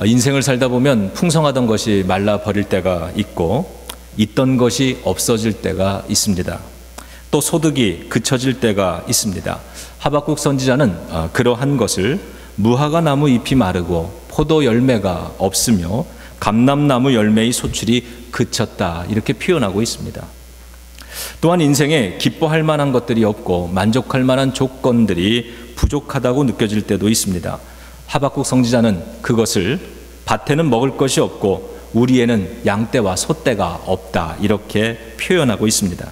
인생을 살다 보면 풍성하던 것이 말라버릴 때가 있고 있던 것이 없어질 때가 있습니다. 또 소득이 그쳐질 때가 있습니다. 하박국 선지자는 그러한 것을 무화과 나무 잎이 마르고 포도 열매가 없으며 감람나무 열매의 소출이 그쳤다, 이렇게 표현하고 있습니다. 또한 인생에 기뻐할 만한 것들이 없고 만족할 만한 조건들이 부족하다고 느껴질 때도 있습니다. 하박국 선지자는 그것을 밭에는 먹을 것이 없고 우리에는 양떼와 소떼가 없다, 이렇게 표현하고 있습니다.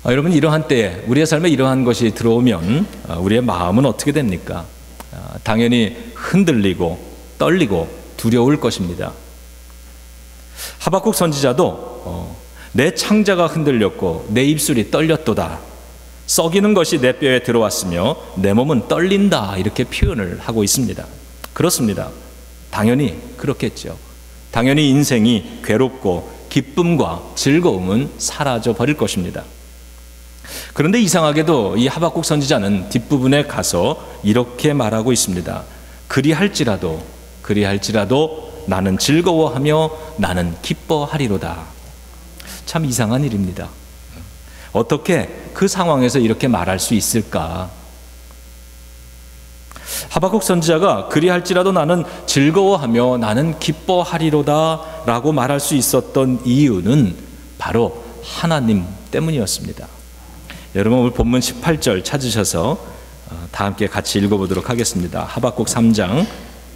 여러분, 이러한 때에 우리의 삶에 이러한 것이 들어오면 우리의 마음은 어떻게 됩니까? 당연히 흔들리고 떨리고 두려울 것입니다. 하박국 선지자도 내 창자가 흔들렸고 내 입술이 떨렸도다. 썩이는 것이 내 뼈에 들어왔으며 내 몸은 떨린다, 이렇게 표현을 하고 있습니다. 그렇습니다. 당연히 그렇겠죠. 당연히 인생이 괴롭고 기쁨과 즐거움은 사라져 버릴 것입니다. 그런데 이상하게도 이 하박국 선지자는 뒷부분에 가서 이렇게 말하고 있습니다. 그리할지라도 나는 즐거워하며 나는 기뻐하리로다. 참 이상한 일입니다. 어떻게 그 상황에서 이렇게 말할 수 있을까? 하박국 선지자가 그리할지라도 나는 즐거워하며 나는 기뻐하리로다 라고 말할 수 있었던 이유는 바로 하나님 때문이었습니다. 여러분, 오늘 본문 18절 찾으셔서 다 함께 같이 읽어보도록 하겠습니다. 하박국 3장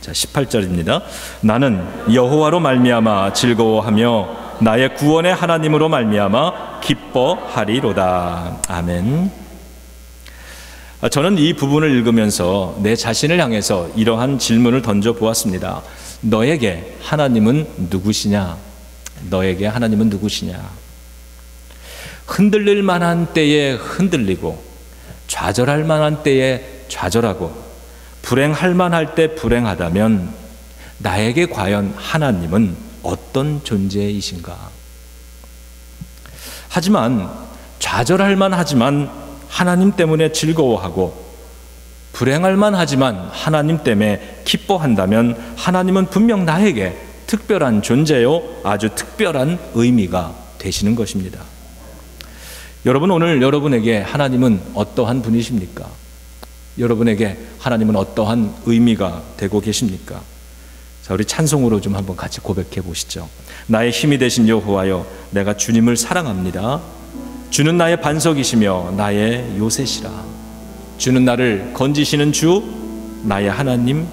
18절입니다. 나는 여호와로 말미암아 즐거워하며 나의 구원의 하나님으로 말미암아 기뻐하리로다. 아멘. 저는 이 부분을 읽으면서 내 자신을 향해서 이러한 질문을 던져보았습니다. 너에게 하나님은 누구시냐? 너에게 하나님은 누구시냐? 흔들릴 만한 때에 흔들리고 좌절할 만한 때에 좌절하고 불행할 만할 때 불행하다면 나에게 과연 하나님은 어떤 존재이신가? 하지만 좌절할 만하지만 하나님 때문에 즐거워하고 불행할 만하지만 하나님 때문에 기뻐한다면 하나님은 분명 나에게 특별한 존재요, 아주 특별한 의미가 되시는 것입니다. 여러분, 오늘 여러분에게 하나님은 어떠한 분이십니까? 여러분에게 하나님은 어떠한 의미가 되고 계십니까? 자, 우리 찬송으로 좀 한번 같이 고백해 보시죠. 나의 힘이 되신 여호와여, 내가 주님을 사랑합니다. 주는 나의 반석이시며 나의 요새시라. 주는 나를 건지시는 주, 나의 하나님,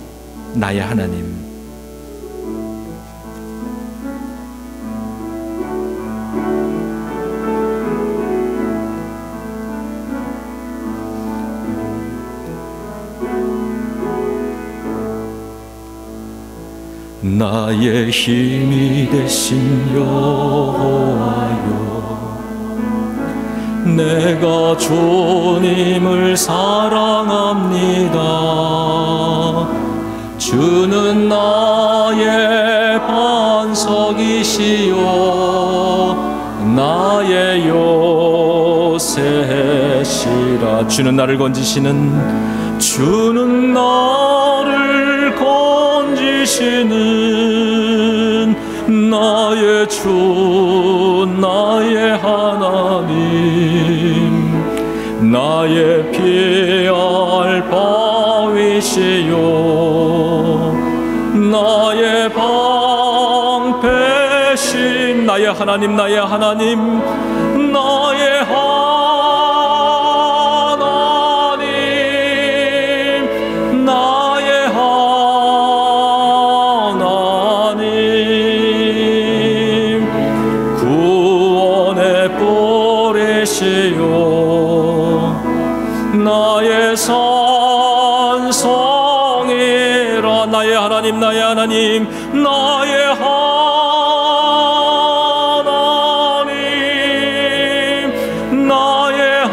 나의 하나님. 나의 힘이 되신 여호와여, 내가 주님을 사랑합니다. 주는 나의 반석이시요 나의 요새시라. 주는 나를 건지시는, 주는 나를 건지시는 나의 주, 나의 하나님, 나의 피할 바위시요 나의 방패신, 나의 하나님, 나의 하나님, 나의 하나님, 나의 하나님, 구원의 뿌리시요 나의 산성이라. 나의 하나님, 나의 하나님, 나의 하나님, 나의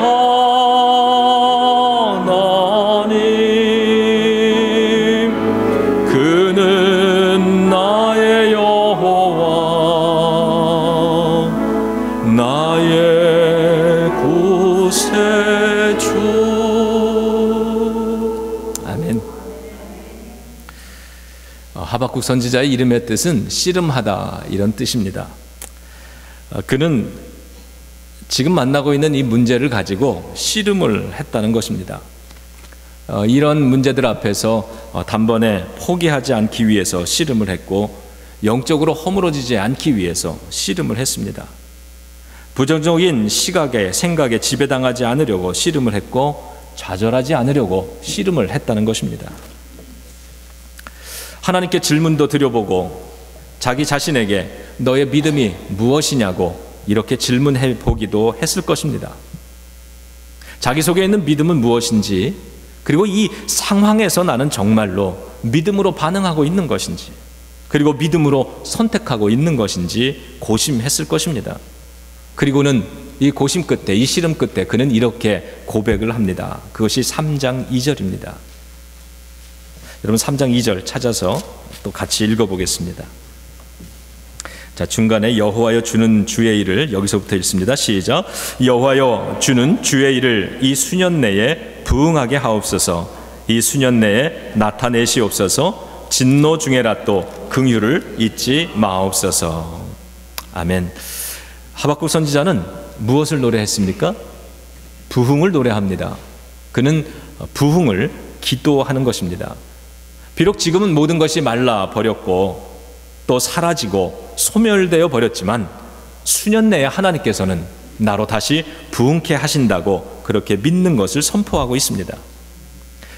하나님, 그는 나의 여호와, 나의 구세주. 아멘. 하박국 선지자의 이름의 뜻은 씨름하다 이런 뜻입니다. 그는 지금 만나고 있는 이 문제를 가지고 씨름을 했다는 것입니다. 이런 문제들 앞에서 단번에 포기하지 않기 위해서 씨름을 했고 영적으로 허물어지지 않기 위해서 씨름을 했습니다. 부정적인 시각에 생각에 지배당하지 않으려고 씨름을 했고 좌절하지 않으려고 씨름을 했다는 것입니다. 하나님께 질문도 드려보고 자기 자신에게 너의 믿음이 무엇이냐고 이렇게 질문해 보기도 했을 것입니다. 자기 속에 있는 믿음은 무엇인지, 그리고 이 상황에서 나는 정말로 믿음으로 반응하고 있는 것인지, 그리고 믿음으로 선택하고 있는 것인지 고심했을 것입니다. 그리고는 이 고심 끝에, 이 씨름 끝에 그는 이렇게 고백을 합니다. 그것이 3장 2절입니다. 여러분 3장 2절 찾아서 또 같이 읽어보겠습니다. 자, 중간에 여호와여 주는 주의 일을 여기서부터 읽습니다. 시작. 여호와여 주는 주의 일을 이 수년 내에 부응하게 하옵소서. 이 수년 내에 나타내시옵소서. 진노 중에라도 긍휼을 잊지 마옵소서. 아멘. 하박국 선지자는 무엇을 노래했습니까? 부흥을 노래합니다. 그는 부흥을 기도하는 것입니다. 비록 지금은 모든 것이 말라 버렸고 또 사라지고 소멸되어 버렸지만 수년 내에 하나님께서는 나로 다시 부흥케 하신다고 그렇게 믿는 것을 선포하고 있습니다.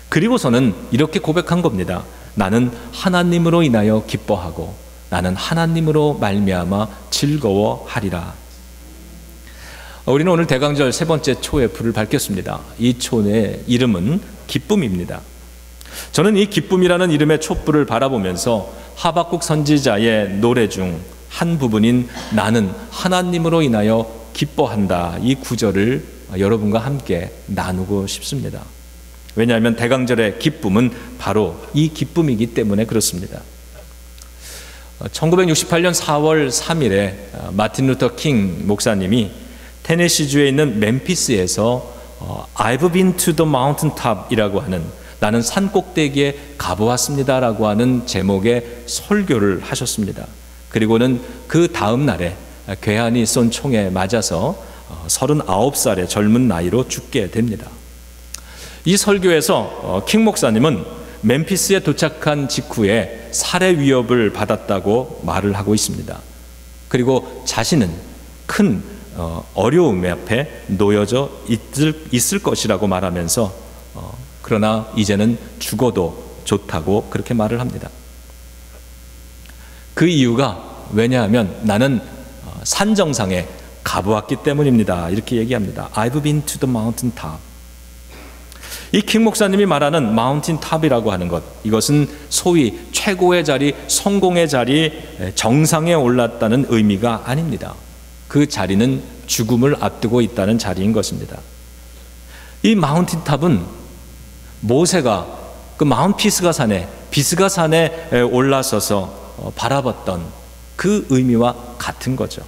그리고서는 이렇게 고백한 겁니다. 나는 하나님으로 인하여 기뻐하고 나는 하나님으로 말미암아 즐거워하리라. 우리는 오늘 대강절 세 번째 초의 불을 밝혔습니다. 이 초의 이름은 기쁨입니다. 저는 이 기쁨이라는 이름의 촛불을 바라보면서 하박국 선지자의 노래 중 한 부분인 나는 하나님으로 인하여 기뻐한다, 이 구절을 여러분과 함께 나누고 싶습니다. 왜냐하면 대강절의 기쁨은 바로 이 기쁨이기 때문에 그렇습니다. 1968년 4월 3일에 마틴 루터 킹 목사님이 테네시주에 있는 멤피스에서 I've been to the mountain top이라고 하는, 나는 산 꼭대기에 가보았습니다라고 하는 제목의 설교를 하셨습니다. 그리고는 그 다음 날에 괴한이 쏜 총에 맞아서 39살의 젊은 나이로 죽게 됩니다. 이 설교에서 킹 목사님은 멤피스에 도착한 직후에 살해 위협을 받았다고 말을 하고 있습니다. 그리고 자신은 큰 어려움 앞에 놓여져 있을 것이라고 말하면서 그러나 이제는 죽어도 좋다고 그렇게 말을 합니다. 그 이유가 왜냐하면 나는 산 정상에 가보았기 때문입니다. 이렇게 얘기합니다. I've been to the mountain top. 이 킹 목사님이 말하는 마운틴 탑이라고 하는 것, 이것은 소위 최고의 자리, 성공의 자리, 정상에 올랐다는 의미가 아닙니다. 그 자리는 죽음을 앞두고 있다는 자리인 것입니다. 이 마운틴 탑은 모세가 그 마운트 비스가 산에 올라서서 바라봤던 그 의미와 같은 거죠.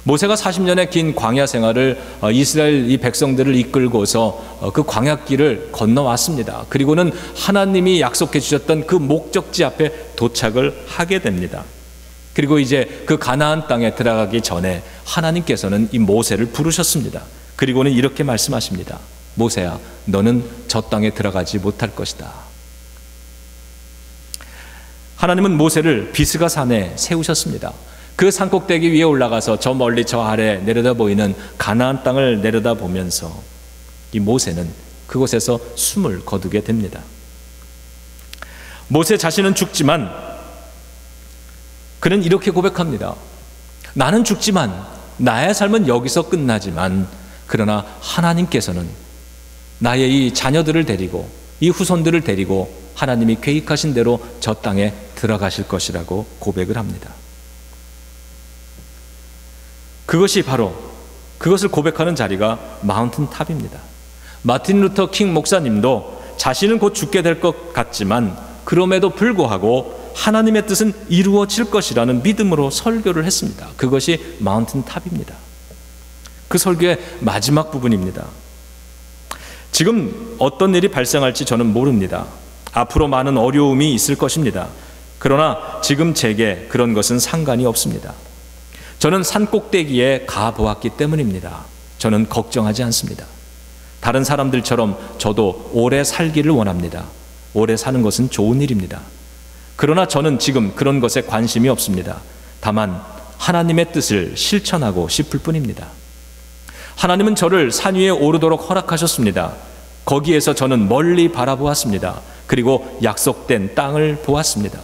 모세가 40년의 긴 광야 생활을 이스라엘 이 백성들을 이끌고서 그 광야길을 건너왔습니다. 그리고는 하나님이 약속해 주셨던 그 목적지 앞에 도착을 하게 됩니다. 그리고 이제 그 가나안 땅에 들어가기 전에 하나님께서는 이 모세를 부르셨습니다. 그리고는 이렇게 말씀하십니다. 모세야, 너는 저 땅에 들어가지 못할 것이다. 하나님은 모세를 비스가 산에 세우셨습니다. 그 산꼭대기 위에 올라가서 저 멀리 저 아래 내려다 보이는 가나안 땅을 내려다 보면서 이 모세는 그곳에서 숨을 거두게 됩니다. 모세 자신은 죽지만 그는 이렇게 고백합니다. 나는 죽지만 나의 삶은 여기서 끝나지만 그러나 하나님께서는 나의 이 자녀들을 데리고 이 후손들을 데리고 하나님이 계획하신 대로 저 땅에 들어가실 것이라고 고백을 합니다. 그것이 바로 그것을 고백하는 자리가 마운틴 탑입니다. 마틴 루터 킹 목사님도 자신은 곧 죽게 될 것 같지만 그럼에도 불구하고 하나님의 뜻은 이루어질 것이라는 믿음으로 설교를 했습니다. 그것이 마운틴 탑입니다. 그 설교의 마지막 부분입니다. 지금 어떤 일이 발생할지 저는 모릅니다. 앞으로 많은 어려움이 있을 것입니다. 그러나 지금 제게 그런 것은 상관이 없습니다. 저는 산 꼭대기에 가보았기 때문입니다. 저는 걱정하지 않습니다. 다른 사람들처럼 저도 오래 살기를 원합니다. 오래 사는 것은 좋은 일입니다. 그러나 저는 지금 그런 것에 관심이 없습니다. 다만 하나님의 뜻을 실천하고 싶을 뿐입니다. 하나님은 저를 산 위에 오르도록 허락하셨습니다. 거기에서 저는 멀리 바라보았습니다. 그리고 약속된 땅을 보았습니다.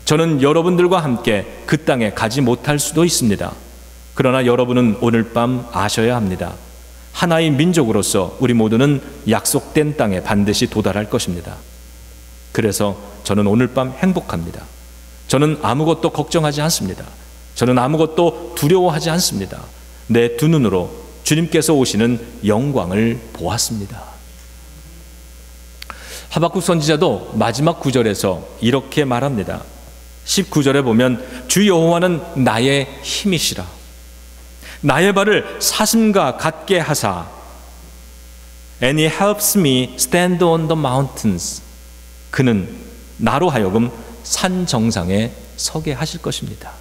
저는 여러분들과 함께 그 땅에 가지 못할 수도 있습니다. 그러나 여러분은 오늘 밤 아셔야 합니다. 하나의 민족으로서 우리 모두는 약속된 땅에 반드시 도달할 것입니다. 그래서 저는 오늘 밤 행복합니다. 저는 아무것도 걱정하지 않습니다. 저는 아무것도 두려워하지 않습니다. 내 두 눈으로 주님께서 오시는 영광을 보았습니다. 하박국 선지자도 마지막 구절에서 이렇게 말합니다. 19절에 보면 주 여호와는 나의 힘이시라. 나의 발을 사슴과 같게 하사 And he helps me stand on the mountains. 그는 나로 하여금 산 정상에 서게 하실 것입니다.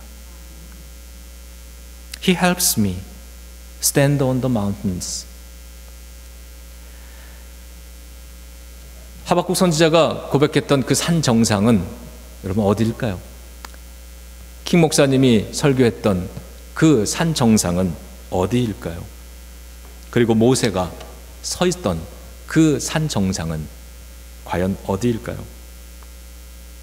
He helps me stand on the mountains. 하박국 선지자가 고백했던 그 산 정상은 여러분 어디일까요? 킹 목사님이 설교했던 그 산 정상은 어디일까요? 그리고 모세가 서 있던 그 산 정상은 과연 어디일까요?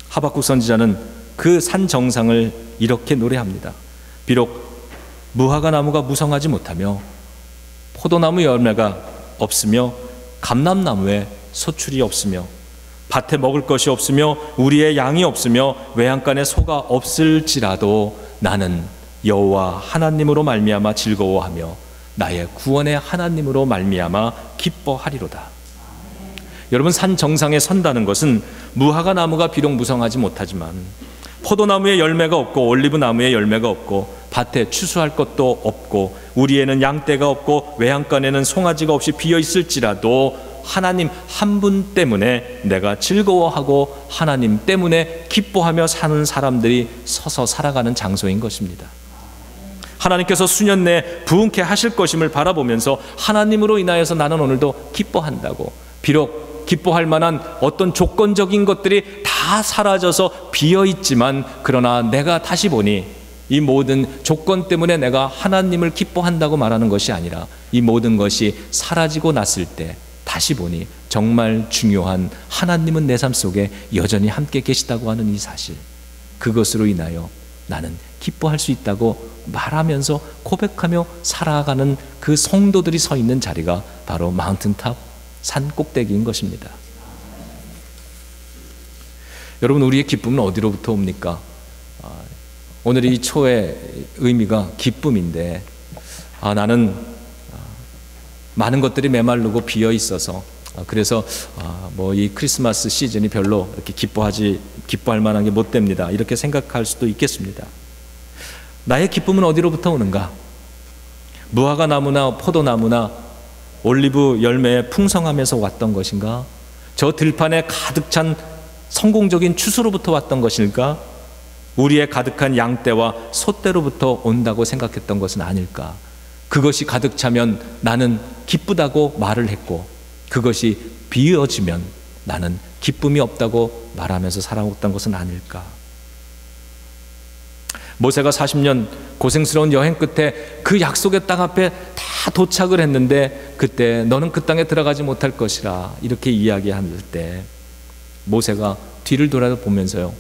하박국 선지자는 그 산 정상을 이렇게 노래합니다. 비록 무화과 나무가 무성하지 못하며 포도나무 열매가 없으며 감람나무에 소출이 없으며 밭에 먹을 것이 없으며 우리의 양이 없으며 외양간에 소가 없을지라도 나는 여호와 하나님으로 말미암아 즐거워하며 나의 구원의 하나님으로 말미암아 기뻐하리로다. 여러분, 산 정상에 선다는 것은 무화과 나무가 비록 무성하지 못하지만 포도나무에 열매가 없고 올리브나무에 열매가 없고 밭에 추수할 것도 없고 우리에는 양떼가 없고 외양간에는 송아지가 없이 비어 있을지라도 하나님 한 분 때문에 내가 즐거워하고 하나님 때문에 기뻐하며 사는 사람들이 서서 살아가는 장소인 것입니다. 하나님께서 수년 내에 부흥케 하실 것임을 바라보면서 하나님으로 인하여서 나는 오늘도 기뻐한다고, 비록 기뻐할 만한 어떤 조건적인 것들이 다 사라져서 비어있지만 그러나 내가 다시 보니 이 모든 조건 때문에 내가 하나님을 기뻐한다고 말하는 것이 아니라 이 모든 것이 사라지고 났을 때 다시 보니 정말 중요한 하나님은 내 삶 속에 여전히 함께 계시다고 하는 이 사실, 그것으로 인하여 나는 기뻐할 수 있다고 말하면서 고백하며 살아가는 그 성도들이 서 있는 자리가 바로 마운틴탑, 산 꼭대기인 것입니다. 여러분, 우리의 기쁨은 어디로부터 옵니까? 오늘 이 초의 의미가 기쁨인데 나는 많은 것들이 메마르고 비어 있어서 그래서 뭐 이 크리스마스 시즌이 별로 이렇게 기뻐할 만한 게 못 됩니다, 이렇게 생각할 수도 있겠습니다. 나의 기쁨은 어디로부터 오는가? 무화과 나무나 포도나무나 올리브 열매의 풍성함에서 왔던 것인가? 저 들판에 가득 찬 성공적인 추수로부터 왔던 것일까? 우리의 가득한 양떼와 소떼로부터 온다고 생각했던 것은 아닐까? 그것이 가득 차면 나는 기쁘다고 말을 했고 그것이 비어지면 나는 기쁨이 없다고 말하면서 살아왔던 것은 아닐까? 모세가 40년 고생스러운 여행 끝에 그 약속의 땅 앞에 다 도착을 했는데 그때 너는 그 땅에 들어가지 못할 것이라 이렇게 이야기할 때 모세가 뒤를 돌아보면서요,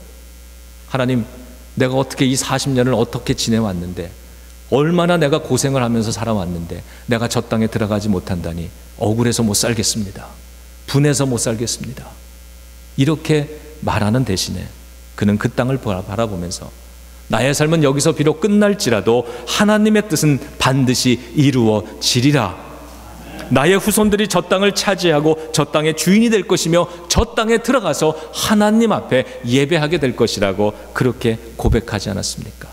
하나님, 내가 어떻게 이 40년을 어떻게 지내왔는데, 얼마나 내가 고생을 하면서 살아왔는데 내가 저 땅에 들어가지 못한다니 억울해서 못 살겠습니다. 분해서 못 살겠습니다. 이렇게 말하는 대신에 그는 그 땅을 바라보면서 나의 삶은 여기서 비록 끝날지라도 하나님의 뜻은 반드시 이루어지리라. 나의 후손들이 저 땅을 차지하고 저 땅의 주인이 될 것이며 저 땅에 들어가서 하나님 앞에 예배하게 될 것이라고 그렇게 고백하지 않았습니까?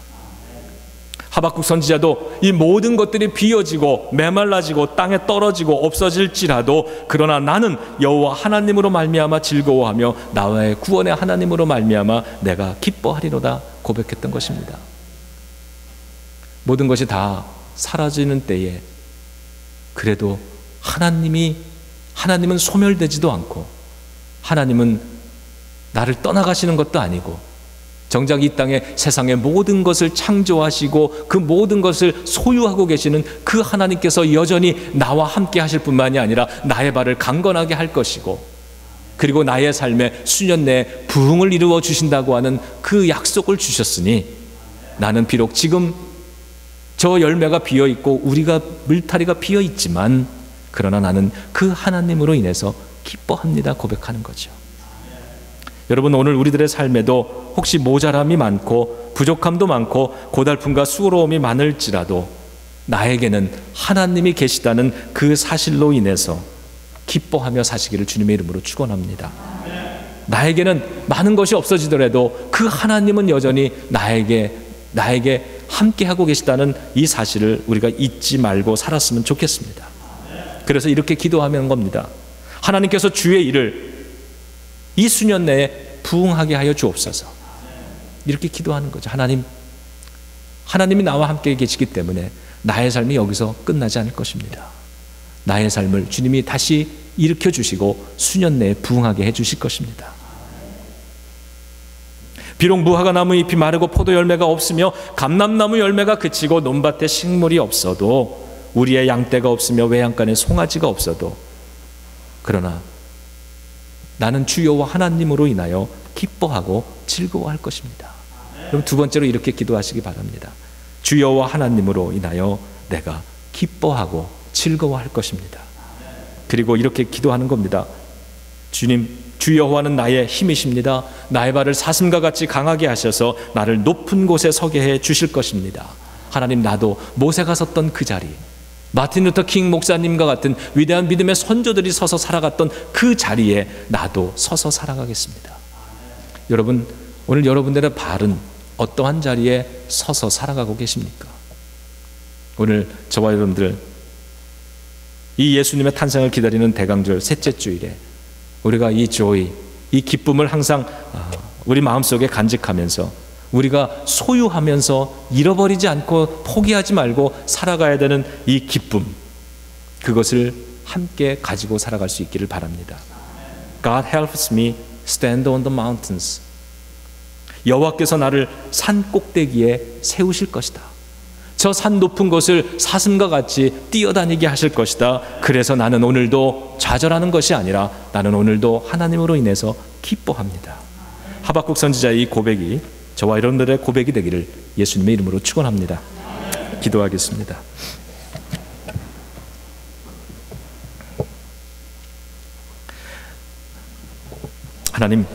하박국 선지자도 이 모든 것들이 비어지고 메말라지고 땅에 떨어지고 없어질지라도 그러나 나는 여호와 하나님으로 말미암아 즐거워하며 나의 구원의 하나님으로 말미암아 내가 기뻐하리로다 고백했던 것입니다. 모든 것이 다 사라지는 때에 그래도 하나님은 소멸되지도 않고 하나님은 나를 떠나가시는 것도 아니고 정작 이 땅에 세상의 모든 것을 창조하시고 그 모든 것을 소유하고 계시는 그 하나님께서 여전히 나와 함께 하실 뿐만이 아니라 나의 발을 강건하게 할 것이고 그리고 나의 삶에 수년 내에 부흥을 이루어 주신다고 하는 그 약속을 주셨으니 나는 비록 지금 저 열매가 비어있고 우리가 물타리가 비어있지만 그러나 나는 그 하나님으로 인해서 기뻐합니다 고백하는 거죠. 여러분, 오늘 우리들의 삶에도 혹시 모자람이 많고 부족함도 많고 고달픔과 수고로움이 많을지라도 나에게는 하나님이 계시다는 그 사실로 인해서 기뻐하며 사시기를 주님의 이름으로 축원합니다. 나에게는 많은 것이 없어지더라도 그 하나님은 여전히 나에게 함께하고 계시다는 이 사실을 우리가 잊지 말고 살았으면 좋겠습니다. 그래서 이렇게 기도하는 겁니다. 하나님께서 주의 일을 이 수년 내에 부흥하게 하여 주옵소서. 이렇게 기도하는 거죠. 하나님이 나와 함께 계시기 때문에 나의 삶이 여기서 끝나지 않을 것입니다. 나의 삶을 주님이 다시 일으켜 주시고 수년 내에 부흥하게 해 주실 것입니다. 비록 무화과 나무 잎이 마르고 포도 열매가 없으며 감람나무 열매가 그치고 논밭에 식물이 없어도 우리의 양떼가 없으며 외양간에 송아지가 없어도 그러나 나는 주 여호와 하나님으로 인하여 기뻐하고 즐거워할 것입니다. 그럼 두 번째로 이렇게 기도하시기 바랍니다. 주 여호와 하나님으로 인하여 내가 기뻐하고 즐거워할 것입니다. 그리고 이렇게 기도하는 겁니다. 주님, 주 여호와는 나의 힘이십니다. 나의 발을 사슴과 같이 강하게 하셔서 나를 높은 곳에 서게 해 주실 것입니다. 하나님, 나도 모세가 섰던 그 자리, 마틴 루터 킹 목사님과 같은 위대한 믿음의 선조들이 서서 살아갔던 그 자리에 나도 서서 살아가겠습니다. 여러분, 오늘 여러분들의 발은 어떠한 자리에 서서 살아가고 계십니까? 오늘 저와 여러분들 이 예수님의 탄생을 기다리는 대강절 셋째 주일에 우리가 이 조이, 이 기쁨을 항상 우리 마음속에 간직하면서 우리가 소유하면서 잃어버리지 않고 포기하지 말고 살아가야 되는 이 기쁨, 그것을 함께 가지고 살아갈 수 있기를 바랍니다. God helps me stand on the mountains. 여호와께서 나를 산 꼭대기에 세우실 것이다. 저 산 높은 곳을 사슴과 같이 뛰어다니게 하실 것이다. 그래서 나는 오늘도 좌절하는 것이 아니라 나는 오늘도 하나님으로 인해서 기뻐합니다. 하박국 선지자의 이 고백이 저와 여러분들의 고백이 되기를 예수님의 이름으로 축원합니다. 기도하겠습니다. 하나님,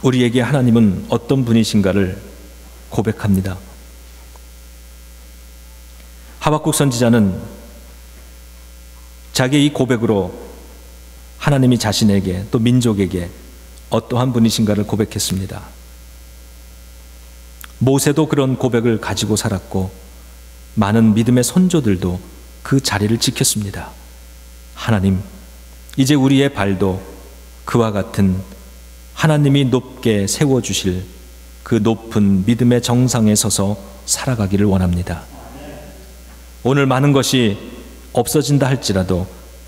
우리에게 하나님은 어떤 분이신가를 고백합니다. 하박국 선지자는 자기의 이 고백으로 하나님이 자신에게 또 민족에게 어떠한 분이신가를 고백했습니다. 모세도 그런 고백을 가지고 살았고 많은 믿음의 선조들도 그 자리를 지켰습니다. 하나님, 이제 우리의 발도 그와 같은 하나님이 높게 세워주실 그 높은 믿음의 정상에 서서 살아가기를 원합니다. 오늘 많은 것이 없어진다 할지라도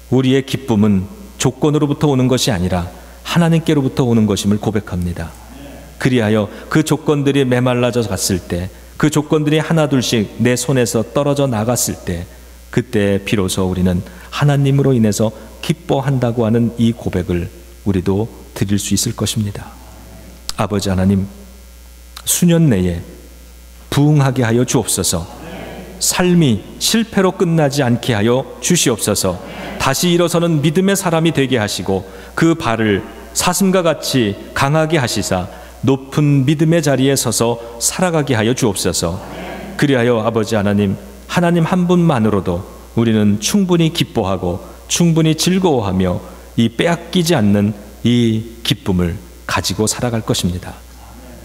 우리의 기쁨은 조건으로부터 오는 것이 아니라 하나님께로부터 오는 것임을 고백합니다. 그리하여 그 조건들이 메말라져 갔을 때, 그 조건들이 하나둘씩 내 손에서 떨어져 나갔을 때, 그때 비로소 우리는 하나님으로 인해서 기뻐한다고 하는 이 고백을 우리도 드릴 수 있을 것입니다. 아버지 하나님, 수년 내에 부흥하게 하여 주옵소서. 삶이 실패로 끝나지 않게 하여 주시옵소서. 다시 일어서는 믿음의 사람이 되게 하시고 그 발을 사슴과 같이 강하게 하시사 높은 믿음의 자리에 서서 살아가게 하여 주옵소서. 그리하여 아버지 하나님, 하나님 한 분만으로도 우리는 충분히 기뻐하고 충분히 즐거워하며 이 빼앗기지 않는 이 기쁨을 가지고 살아갈 것입니다.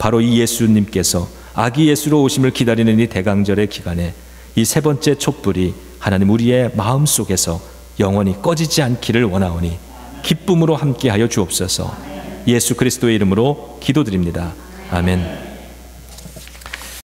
바로 이 예수님께서 아기 예수로 오심을 기다리는 이 대강절의 기간에 이 세 번째 촛불이 하나님 우리의 마음속에서 영원히 꺼지지 않기를 원하오니 기쁨으로 함께하여 주옵소서. 예수 그리스도의 이름으로 기도드립니다. 아멘.